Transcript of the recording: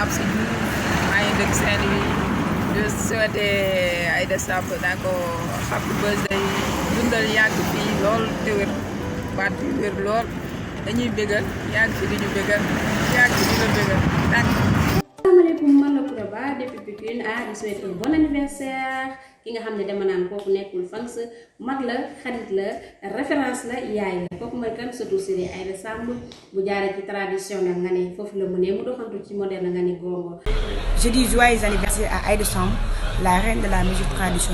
Absa Diouf maa ngi dëkk Saint-Louis di souhaité Aïda Samb naa ko happy birthday dundal yàgg fii lool te wér baat bi wér lool dañuy bégal yàgg fi di ñu bégal yàgg fi di la bégal tànk. Asalaamaaleykum man la Koura Ba depuis Pikine di souhaité bon anniversaire ki nga xam ne dama naan kooku nekkul fans mag la xarit la référence la yaay la kooku mooy kan surtout série Aïda Samb bu jaaree ci traditionnel nga ne foofu la mu ne mu doxantu ci moderne nga ne gongo. Je dis joyeux anniversaire à Aïda Samb, la reine de la musique traditionnelle.